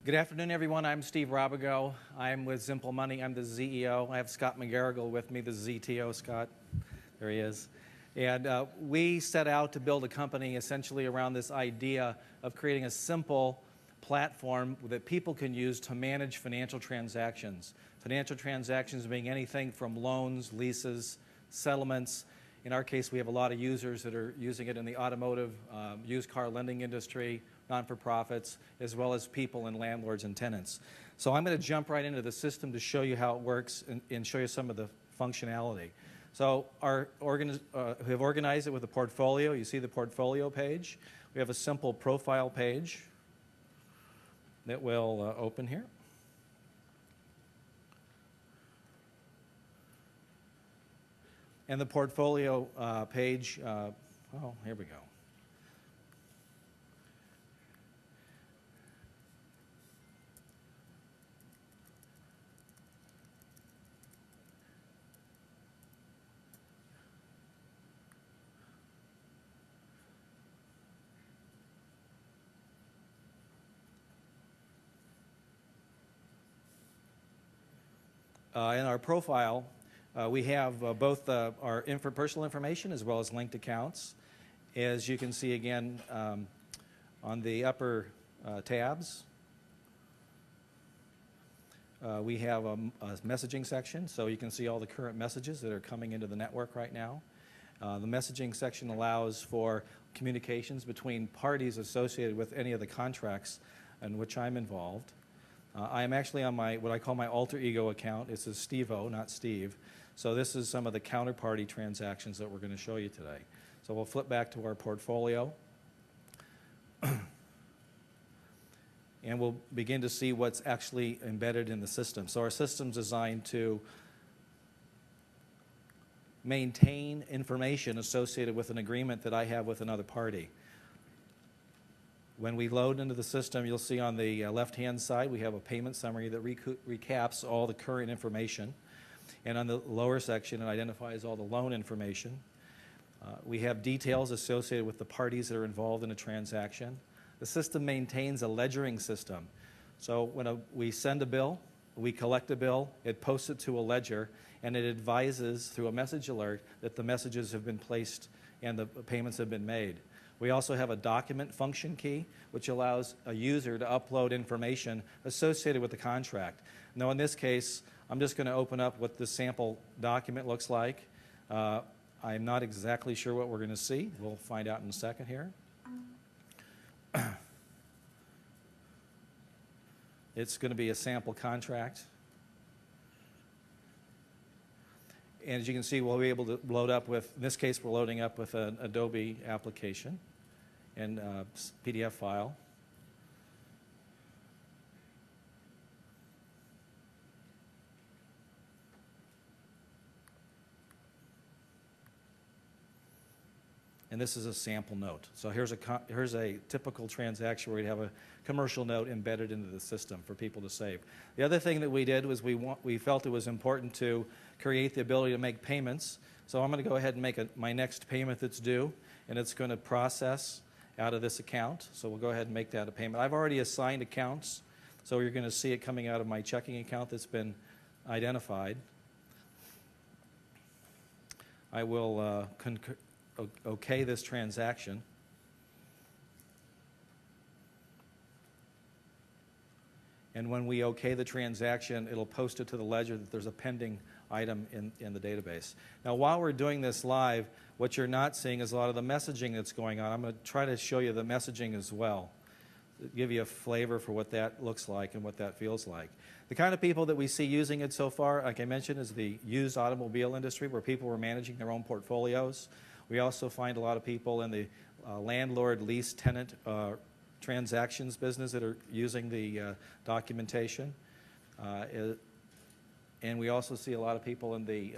Good afternoon, everyone. I'm Steve Robigo. I'm with ZimpleMoney. I'm the CEO. I have Scott McGarrigle with me, the ZTO. Scott, there he is. And we set out to build a company essentially around this idea of creating a simple platform that people can use to manage financial transactions. Financial transactions being anything from loans, leases, settlements. In our case, we have a lot of users that are using it in the automotive, used car lending industry, non-for-profits, as well as people and landlords and tenants. So I'm going to jump right into the system to show you how it works and show you some of the functionality. So we have organized it with a portfolio. You see the portfolio page. We have a simple profile page that will open here. And the portfolio page, oh, here we go. In our profile, we have both our personal information as well as linked accounts. As you can see again on the upper tabs, we have a messaging section, so you can see all the current messages that are coming into the network right now. The messaging section allows for communications between parties associated with any of the contracts in which I'm involved. I am actually on what I call my alter ego account. It says Steve-O, not Steve. So this is some of the counterparty transactions that we're going to show you today. So we'll flip back to our portfolio. And we'll begin to see what's actually embedded in the system. So our system's designed to maintain information associated with an agreement that I have with another party. When we load into the system, you'll see on the left-hand side we have a payment summary that recaps all the current information. And on the lower section, it identifies all the loan information. We have details associated with the parties that are involved in a transaction. The system maintains a ledgering system. So when we send a bill, we collect a bill, it posts it to a ledger, and it advises through a message alert that the messages have been placed and the payments have been made. We also have a document function key, which allows a user to upload information associated with the contract. Now, in this case, I'm just going to open up what the sample document looks like. I'm not exactly sure what we're going to see. We'll find out in a second here. It's going to be a sample contract. And as you can see, we'll be able to load up with, in this case, we're loading up with an Adobe application and a PDF file. And this is a sample note. So here's a typical transaction where we'd have a commercial note embedded into the system for people to save. The other thing that we did was we felt it was important to create the ability to make payments. So I'm going to go ahead and make my next payment that's due, and it's going to process out of this account. So we'll go ahead and make that a payment. I've already assigned accounts, so you're going to see it coming out of my checking account that's been identified. I will okay this transaction. And when we okay the transaction, it'll post it to the ledger that there's a pending item in the database. Now, while we're doing this live, what you're not seeing is a lot of the messaging that's going on. I'm going to try to show you the messaging as well, give you a flavor for what that looks like and what that feels like. The kind of people that we see using it so far, like I mentioned, is the used automobile industry, where people are managing their own portfolios. We also find a lot of people in the landlord, lease, tenant transactions business that are using the documentation. And we also see a lot of people in the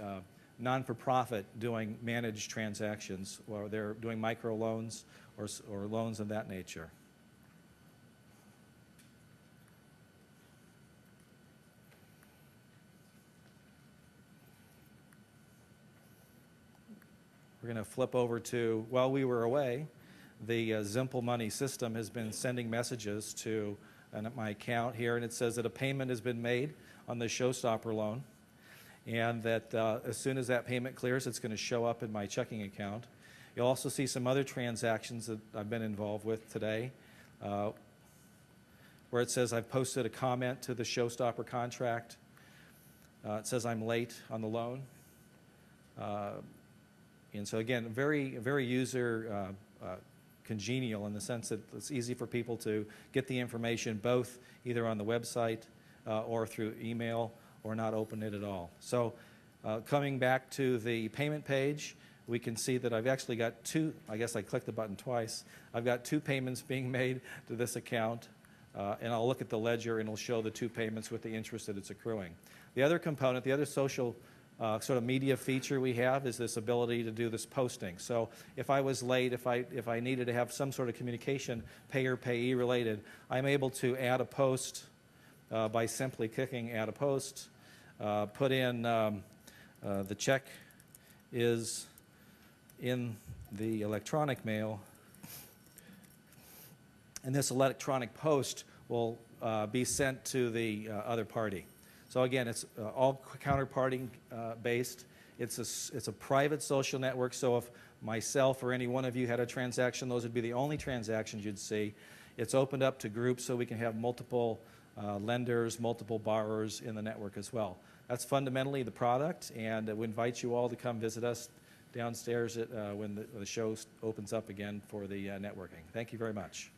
non-for-profit doing managed transactions, where they're doing micro loans or loans of that nature. We're going to flip over to, while we were away, the ZimpleMoney system has been sending messages to at my account here, and it says that a payment has been made on the Showstopper loan, and that as soon as that payment clears, it's going to show up in my checking account. You'll also see some other transactions that I've been involved with today, where it says I've posted a comment to the Showstopper contract. It says I'm late on the loan. And so again, very user congenial in the sense that it's easy for people to get the information both either on the website or through email, or not open it at all. So coming back to the payment page, we can see that I've actually got two, I guess I clicked the button twice, I've got two payments being made to this account, and I'll look at the ledger and it'll show the two payments with the interest that it's accruing. The other component, the other social sort of media feature we have is this ability to do this posting. So if I was late, if I needed to have some sort of communication, payer-payee related, I'm able to add a post by simply clicking add a post, put in the check is in the electronic mail, and this electronic post will be sent to the other party. So again, it's all counterparty based. It's a private social network, so if myself or any one of you had a transaction, those would be the only transactions you'd see. It's opened up to groups so we can have multiple lenders, multiple borrowers in the network as well. That's fundamentally the product, and we invite you all to come visit us downstairs when the show opens up again for the networking. Thank you very much.